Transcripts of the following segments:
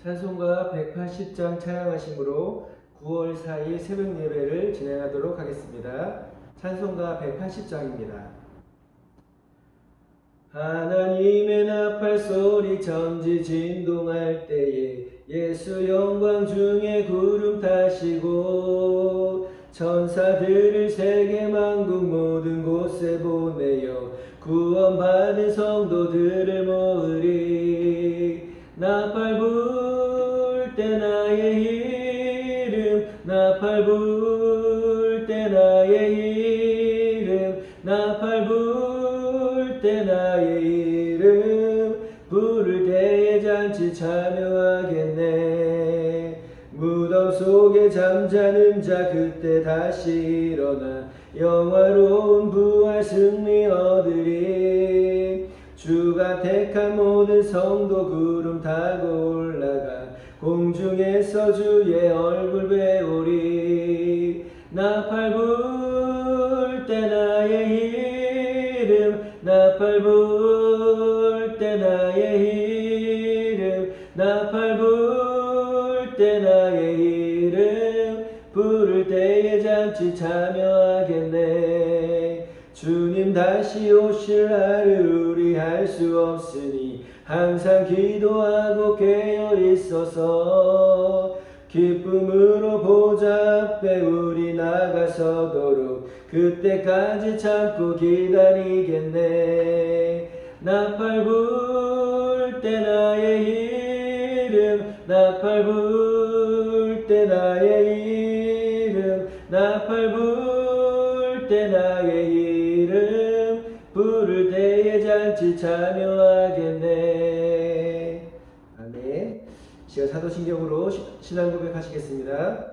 찬송가 180장 찬양하심으로 9월 4일 새벽 예배를 진행하도록 하겠습니다. 찬송가 180장입니다. 하나님의 나팔 소리 천지 진동할 때에 예수 영광 중에 구름 타시고 천사들을 세계 만국 모든 곳에 보내어 구원받은 성도들을 모으리. 나팔 불 때 나의 이름, 나팔 불 때 나의 이름, 나팔 불 때 나의 이름, 부를 때에 잔치 참여하겠네. 무덤 속에 잠자는 자 그때 다시 일어나 영화로운 부활 승리 얻으리. 주가 택한 모든 성도 구름 타고 올라가 공중에서 주의 얼굴 배우리. 나팔 불 때 나의 이름, 나팔 불 때 나의 이름, 나팔 불 때 나의 이름, 부를 때에 잔치 참여하겠네. 주님 다시 오실 날을 우리 알 수 없으니 항상 기도하고 깨어 있어서 기쁨으로 보좌 앞에 우리 나가서도록 그때까지 참고 기다리겠네. 나팔 불 때 나의 이름, 나팔 불 때 나의 이름, 나팔 불 때 나의 이름, 부를 때에 잔치 참여하겠네. 아멘. 시가 사도신경으로 신앙 고백하시겠습니다.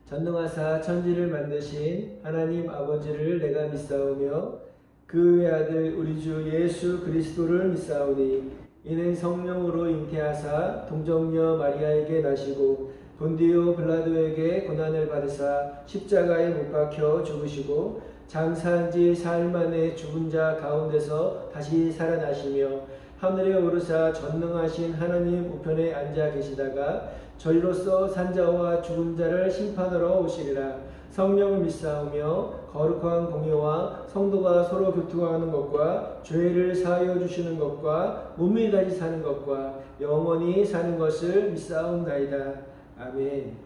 전능하사 천지를 만드신 하나님 아버지를 내가 믿사오며 그 외아들 우리 주 예수 그리스도를 믿사오니 이는 성령으로 잉태하사 동정녀 마리아에게 나시고 본디오 빌라도에게 고난을 받으사 십자가에 못 박혀 죽으시고 장사한 지 사흘 만에 죽은 자 가운데서 다시 살아나시며 하늘에 오르사 전능하신 하나님 우편에 앉아 계시다가 저희로서 산자와 죽은 자를 심판하러 오시리라. 성령을 믿사오며 거룩한 공예와 성도가 서로 교통하는 것과 죄를 사하여 주시는 것과 몸이 다시 사는 것과 영원히 사는 것을 믿사옵나이다. 아멘.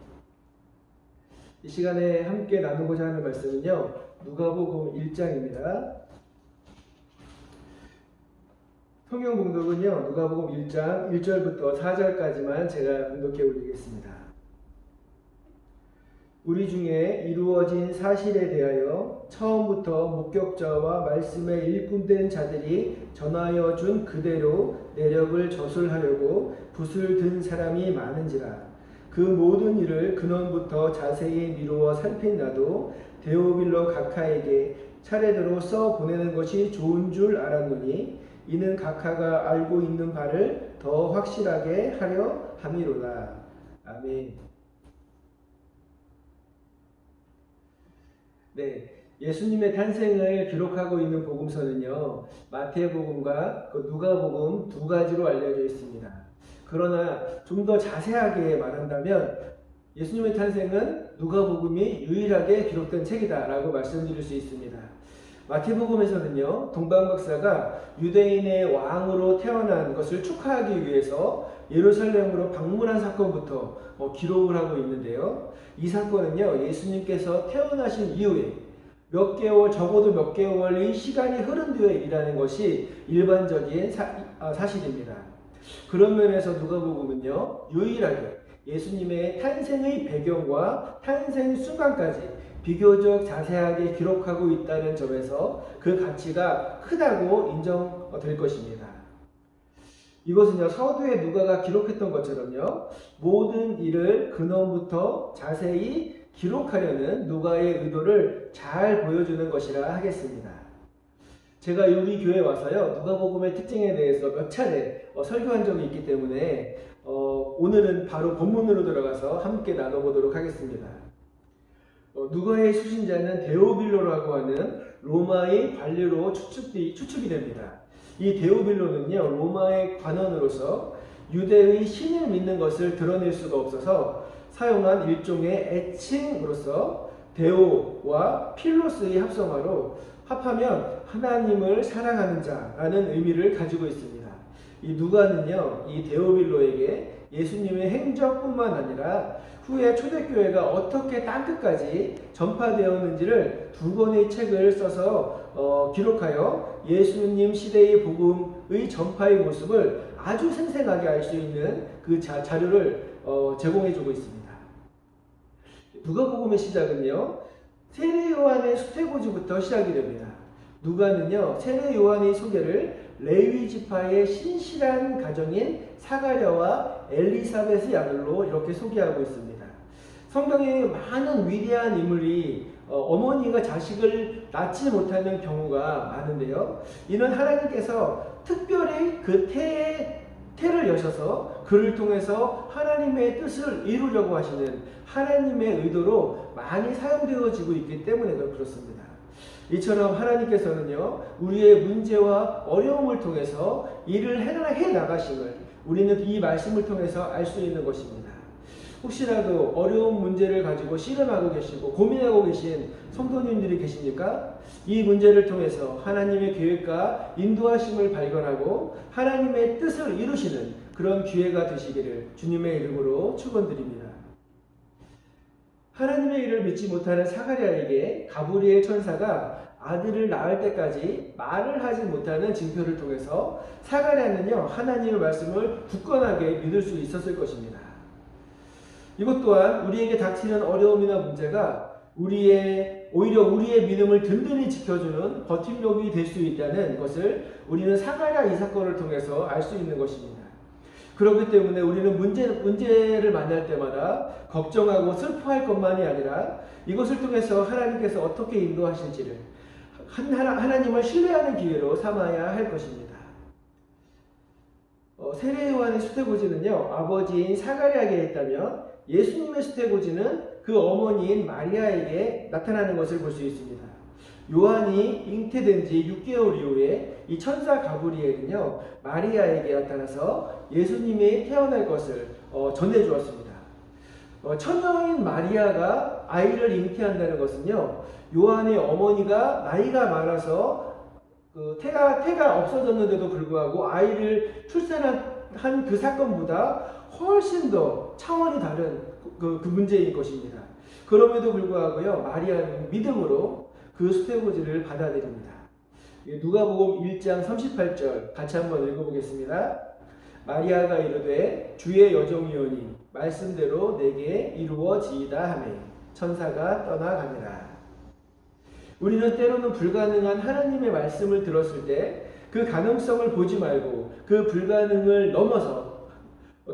이 시간에 함께 나누고자 하는 말씀은요, 누가복음 1장입니다. 성경 봉독은요, 누가복음 1장 1절부터 4절까지만 제가 봉독해 올리겠습니다. 우리 중에 이루어진 사실에 대하여 처음부터 목격자와 말씀에 일꾼된 자들이 전하여 준 그대로 내력을 저술하려고 붓을 든 사람이 많은지라. 그 모든 일을 근원부터 자세히 미루어 살핀 나도 데오빌로 각하에게 차례대로 써 보내는 것이 좋은 줄 알았노니 이는 각하가 알고 있는 바를 더 확실하게 하려 함이로다. 아멘. 네, 예수님의 탄생을 기록하고 있는 복음서는요, 마태복음과 누가복음 두 가지로 알려져 있습니다. 그러나 좀 더 자세하게 말한다면 예수님의 탄생은 누가복음이 유일하게 기록된 책이다라고 말씀드릴 수 있습니다. 마태복음에서는요, 동방박사가 유대인의 왕으로 태어난 것을 축하하기 위해서 예루살렘으로 방문한 사건부터 기록을 하고 있는데요. 이 사건은요, 예수님께서 태어나신 이후에 몇 개월, 적어도 몇 개월의 시간이 흐른 뒤에 일하는 것이 일반적인 사실입니다. 그런 면에서 누가복음은요, 유일하게 예수님의 탄생의 배경과 탄생 순간까지 비교적 자세하게 기록하고 있다는 점에서 그 가치가 크다고 인정될 것입니다. 이것은요, 서두에 누가가 기록했던 것처럼요, 모든 일을 근원부터 자세히 기록하려는 누가의 의도를 잘 보여주는 것이라 하겠습니다. 제가 우리 교회에 와서요, 누가복음의 특징에 대해서 몇 차례 설교한 적이 있기 때문에 오늘은 바로 본문으로 들어가서 함께 나눠보도록 하겠습니다. 누가의 수신자는 데오빌로라고 하는 로마의 관리로 추측이 됩니다. 이 데오빌로는요, 로마의 관원으로서 유대의 신을 믿는 것을 드러낼 수가 없어서 사용한 일종의 애칭으로서 데오와 필로스의 합하면 하나님을 사랑하는 자라는 의미를 가지고 있습니다. 이 누가는요, 이 데오빌로에게 예수님의 행적뿐만 아니라 후에 초대교회가 어떻게 땅끝까지 전파되었는지를 2권의 책을 써서 기록하여 예수님 시대의 복음의 전파의 모습을 아주 생생하게 알 수 있는 그 자료를 제공해주고 있습니다. 누가복음의 시작은요, 세례 요한의 수태고지부터 시작이 됩니다. 누가는요, 세례 요한의 소개를 레위 지파의 신실한 가정인 사가랴와 엘리사벳의 아들로 이렇게 소개하고 있습니다. 성경에 많은 위대한 인물이 어머니가 자식을 낳지 못하는 경우가 많은데요. 이는 하나님께서 특별히 그 태를 여셔서 그를 통해서 하나님의 뜻을 이루려고 하시는 하나님의 의도로 많이 사용되어지고 있기 때문에 그렇습니다. 이처럼 하나님께서는요, 우리의 문제와 어려움을 통해서 일을 해 나가심을 우리는 이 말씀을 통해서 알 수 있는 것입니다. 혹시라도 어려운 문제를 가지고 씨름하고 계시고 고민하고 계신 성도님들이 계십니까? 이 문제를 통해서 하나님의 계획과 인도하심을 발견하고 하나님의 뜻을 이루시는 그런 기회가 되시기를 주님의 이름으로 축원드립니다. 하나님의 일을 믿지 못하는 사가랴에게 가브리엘 천사가 아들을 낳을 때까지 말을 하지 못하는 징표를 통해서 사가랴는요, 하나님의 말씀을 굳건하게 믿을 수 있었을 것입니다. 이것 또한 우리에게 닥치는 어려움이나 문제가 오히려 우리의 믿음을 든든히 지켜주는 버팀목이 될 수 있다는 것을 우리는 사가랴 이 사건을 통해서 알 수 있는 것입니다. 그렇기 때문에 우리는 문제를 만날 때마다 걱정하고 슬퍼할 것만이 아니라 이것을 통해서 하나님께서 어떻게 인도하실지를 하나님을 신뢰하는 기회로 삼아야 할 것입니다. 세례 요한의 수태고지는요, 아버지인 사가랴에게 있다면 예수님의 수태고지는 그 어머니인 마리아에게 나타나는 것을 볼 수 있습니다. 요한이 잉태된 지 6개월 이후에 이 천사 가브리엘은요, 마리아에게 나타나서 예수님이 태어날 것을 전해주었습니다. 처녀인 마리아가 아이를 잉태한다는 것은요, 요한의 어머니가 나이가 많아서 태가 없어졌는데도 불구하고 아이를 출산한 그 사건보다 훨씬 더 차원이 다른 그 문제인 것입니다. 그럼에도 불구하고요, 마리아는 믿음으로 그 수태고지를 받아들입니다. 누가복음 1장 38절 같이 한번 읽어보겠습니다. 마리아가 이르되 주의 여종이오니 말씀대로 내게 이루어지이다 하매 천사가 떠나가니라. 우리는 때로는 불가능한 하나님의 말씀을 들었을 때 그 가능성을 보지 말고 그 불가능을 넘어서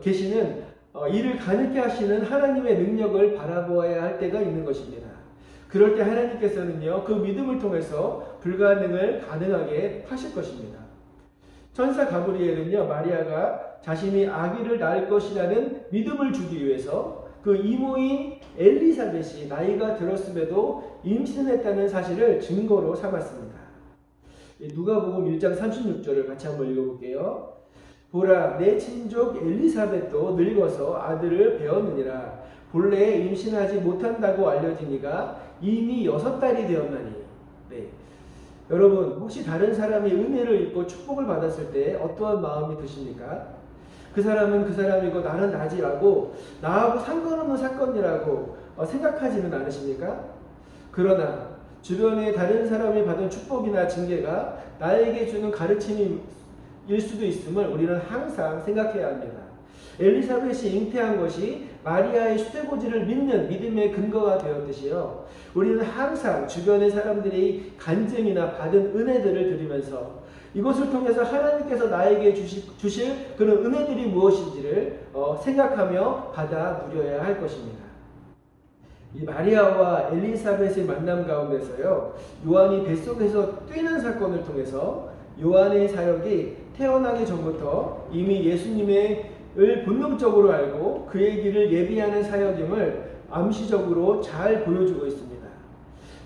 계시는 이를 가능케 하시는 하나님의 능력을 바라보아야 할 때가 있는 것입니다. 그럴 때 하나님께서는요, 그 믿음을 통해서 불가능을 가능하게 하실 것입니다. 천사 가브리엘은요, 마리아가 자신이 아기를 낳을 것이라는 믿음을 주기 위해서 그 이모인 엘리사벳이 나이가 들었음에도 임신했다는 사실을 증거로 삼았습니다. 누가복음 1장 36절을 같이 한번 읽어볼게요. 보라, 내 친족 엘리사벳도 늙어서 아들을 배었느니라. 본래 임신하지 못한다고 알려지니가 이미 6달이 되었나니. 네. 여러분, 혹시 다른 사람이 은혜를 입고 축복을 받았을 때 어떠한 마음이 드십니까? 그 사람은 그 사람이고 나는 나지라고, 나하고 상관없는 사건이라고 생각하지는 않으십니까? 그러나 주변에 다른 사람이 받은 축복이나 징계가 나에게 주는 가르침일 수도 있음을 우리는 항상 생각해야 합니다. 엘리사벳이 잉태한 것이 마리아의 수태고지를 믿는 믿음의 근거가 되었듯이요, 우리는 항상 주변의 사람들이 간증이나 받은 은혜들을 들으면서 이것을 통해서 하나님께서 나에게 주실 그런 은혜들이 무엇인지를 생각하며 받아 누려야 할 것입니다. 이 마리아와 엘리사벳의 만남 가운데서요, 요한이 뱃속에서 뛰는 사건을 통해서 요한의 사역이 태어나기 전부터 이미 예수님을 본능적으로 알고 그의 길을 예비하는 사역임을 암시적으로 잘 보여주고 있습니다.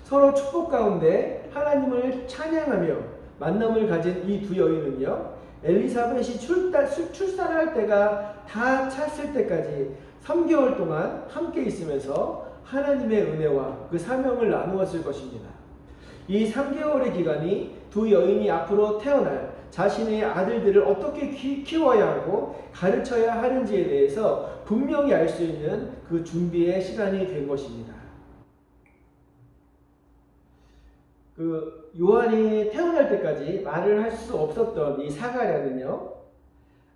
서로 축복 가운데 하나님을 찬양하며 만남을 가진 이 두 여인은요, 엘리사벳이 출산을 할 때가 다 찼을 때까지 3개월 동안 함께 있으면서 하나님의 은혜와 그 사명을 나누었을 것입니다. 이 3개월의 기간이 두 여인이 앞으로 태어날 자신의 아들들을 어떻게 키워야 하고 가르쳐야 하는지에 대해서 분명히 알 수 있는 그 준비의 시간이 된 것입니다. 그 요한이 태어날 때까지 말을 할 수 없었던 이 사가랴는요,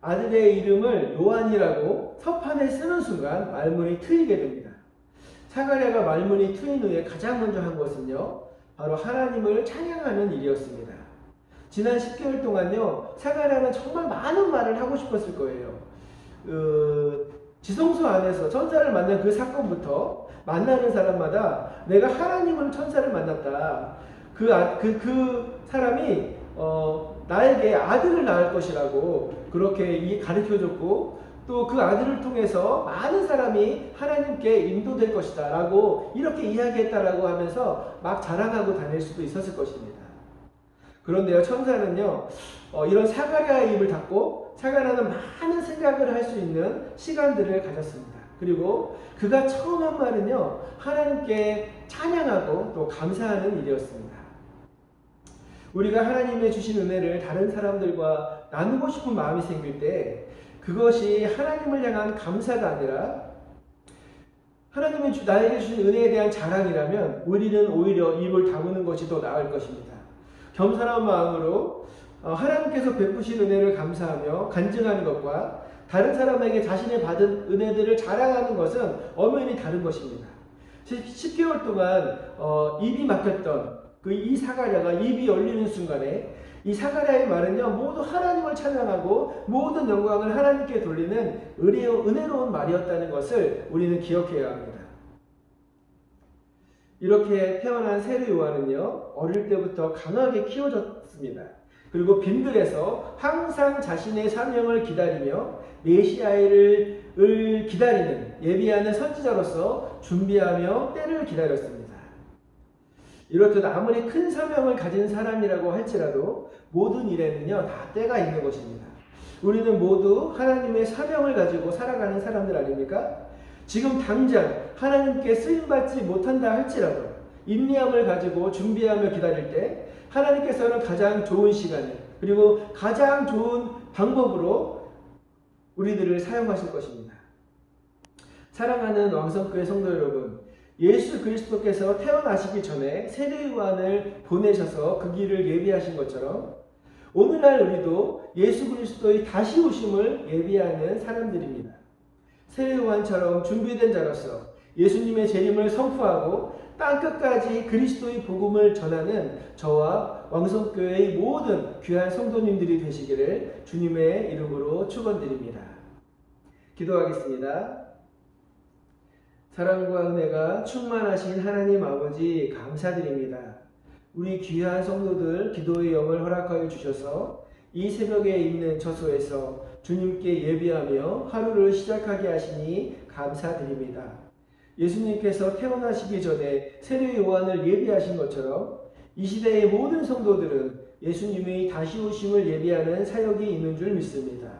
아들의 이름을 요한이라고 서판에 쓰는 순간 말문이 트이게 됩니다. 사가랴가 말문이 트인 후에 가장 먼저 한 것은요, 바로 하나님을 찬양하는 일이었습니다. 지난 10개월 동안요, 사가랴는 정말 많은 말을 하고 싶었을 거예요. 지성소 안에서 천사를 만난 그 사건부터 만나는 사람마다 내가 하나님을 천사를 만났다. 그 사람이 나에게 아들을 낳을 것이라고 그렇게 가르쳐줬고, 또 그 아들을 통해서 많은 사람이 하나님께 인도될 것이다 라고 이렇게 이야기했다라고 하면서 막 자랑하고 다닐 수도 있었을 것입니다. 그런데요, 천사는요, 이런 사가랴의 입을 닫고 사가랴는 많은 생각을 할 수 있는 시간들을 가졌습니다. 그리고 그가 처음 한 말은요, 하나님께 찬양하고 또 감사하는 일이었습니다. 우리가 하나님의 주신 은혜를 다른 사람들과 나누고 싶은 마음이 생길 때 그것이 하나님을 향한 감사가 아니라 하나님이 나에게 주신 은혜에 대한 자랑이라면 우리는 오히려 입을 다무는 것이 더 나을 것입니다. 겸손한 마음으로 하나님께서 베푸신 은혜를 감사하며 간증하는 것과 다른 사람에게 자신의 받은 은혜들을 자랑하는 것은 엄연히 다른 것입니다. 10개월 동안 입이 막혔던 이 사가랴가 입이 열리는 순간에 이 사가랴의 말은요, 모두 하나님을 찬양하고 모든 영광을 하나님께 돌리는 은혜로운 말이었다는 것을 우리는 기억해야 합니다. 이렇게 태어난 세례 요한은요, 어릴 때부터 강하게 키워졌습니다. 그리고 빈들에서 항상 자신의 사명을 기다리며 메시아를 기다리는 예비하는 선지자로서 준비하며 때를 기다렸습니다. 이렇듯 아무리 큰 사명을 가진 사람이라고 할지라도 모든 일에는요, 다 때가 있는 것입니다. 우리는 모두 하나님의 사명을 가지고 살아가는 사람들 아닙니까? 지금 당장 하나님께 쓰임받지 못한다 할지라도 인내함을 가지고 준비하며 기다릴 때 하나님께서는 가장 좋은 시간에 그리고 가장 좋은 방법으로 우리들을 사용하실 것입니다. 사랑하는 왕성교회 성도 여러분, 예수 그리스도께서 태어나시기 전에 세례 요한을 보내셔서 그 길을 예비하신 것처럼 오늘날 우리도 예수 그리스도의 다시 오심을 예비하는 사람들입니다. 세례 요한처럼 준비된 자로서 예수님의 재림을 선포하고 땅끝까지 그리스도의 복음을 전하는 저와 왕성교회의 모든 귀한 성도님들이 되시기를 주님의 이름으로 축원드립니다. 기도하겠습니다. 사랑과 은혜가 충만하신 하나님 아버지 감사드립니다. 우리 귀한 성도들 기도의 영을 허락하여 주셔서 이 새벽에 있는 처소에서 주님께 예비하며 하루를 시작하게 하시니 감사드립니다. 예수님께서 태어나시기 전에 세례 요한을 예비하신 것처럼 이 시대의 모든 성도들은 예수님의 다시 오심을 예비하는 사역이 있는 줄 믿습니다.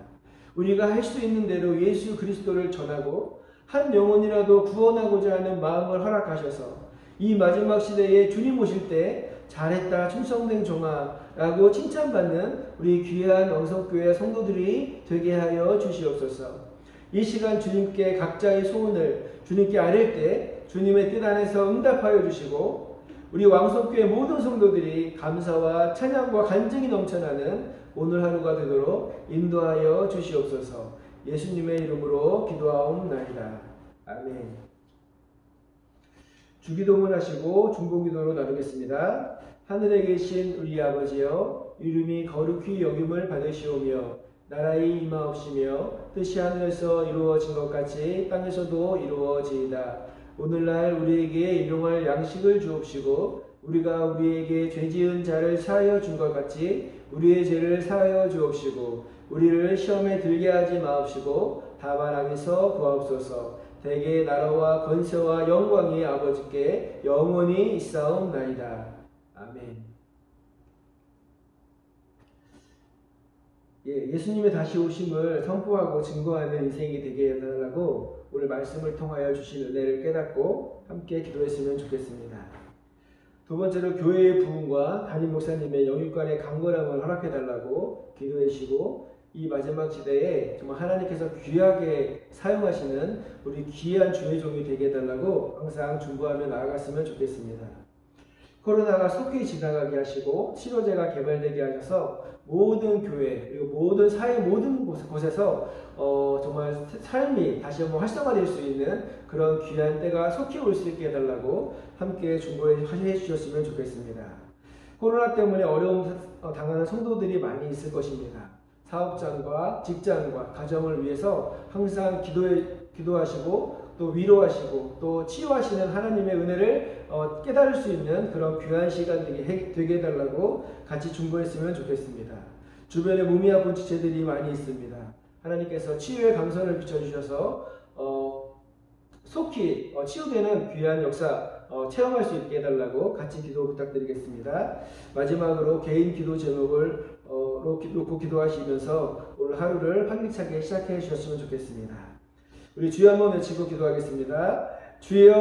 우리가 할 수 있는 대로 예수 그리스도를 전하고 한 영혼이라도 구원하고자 하는 마음을 허락하셔서 이 마지막 시대에 주님 오실 때 잘했다 충성된 종아 라고 칭찬받는 우리 귀한 왕성교회 성도들이 되게 하여 주시옵소서. 이 시간 주님께 각자의 소원을 주님께 아뢰 때 주님의 뜻 안에서 응답하여 주시고 우리 왕성교회 모든 성도들이 감사와 찬양과 간증이 넘쳐나는 오늘 하루가 되도록 인도하여 주시옵소서. 예수님의 이름으로 기도하옵나이다. 아멘. 주기도문 하시고 중보기도로 나누겠습니다. 하늘에 계신 우리 아버지여, 이름이 거룩히 여김을 받으시오며 나라의 임하옵시며 뜻이 하늘에서 이루어진 것 같이 땅에서도 이루어지이다. 오늘날 우리에게 일용할 양식을 주옵시고 우리가 우리에게 죄지은 자를 사하여 준 것 같이 우리의 죄를 사하여 주옵시고 우리를 시험에 들게 하지 마옵시고 다만 악에서 구하옵소서. 대개 나라와 권세와 영광이 아버지께 영원히 있사옵나이다. 아멘. 예수님의 다시 오심을 선포하고 증거하는 인생이 되게 해달라고 오늘 말씀을 통하여 주신 은혜를 깨닫고 함께 기도했으면 좋겠습니다. 두 번째로 교회의 부흥과 담임 목사님의 영육간의 강건함을 허락해달라고 기도해 주시고 이 마지막 시대에 정말 하나님께서 귀하게 사용하시는 우리 귀한 주의 종이 되게 해달라고 항상 중보하며 나아갔으면 좋겠습니다. 코로나가 속히 지나가게 하시고 치료제가 개발되게 하셔서 모든 교회 그리고 모든 사회 모든 곳에서 정말 삶이 다시 한번 활성화될 수 있는 그런 귀한 때가 속히 올 수 있게 해달라고 함께 중보해 주셨으면 좋겠습니다. 코로나 때문에 어려움 당하는 성도들이 많이 있을 것입니다. 사업장과 직장과 가정을 위해서 항상 기도하시고 또 위로하시고 또 치유하시는 하나님의 은혜를 깨달을 수 있는 그런 귀한 시간 되게 해달라고 같이 중보했으면 좋겠습니다. 주변에 몸이 아픈 지체들이 많이 있습니다. 하나님께서 치유의 감선을 비춰주셔서 속히 치유되는 귀한 역사 체험할 수 있게 해달라고 같이 기도 부탁드리겠습니다. 마지막으로 개인 기도 제목을 놓고 기도하시면서 오늘 하루를 활기차게 시작해 주셨으면 좋겠습니다. 우리 주여 한번 외치고 기도하겠습니다. 주여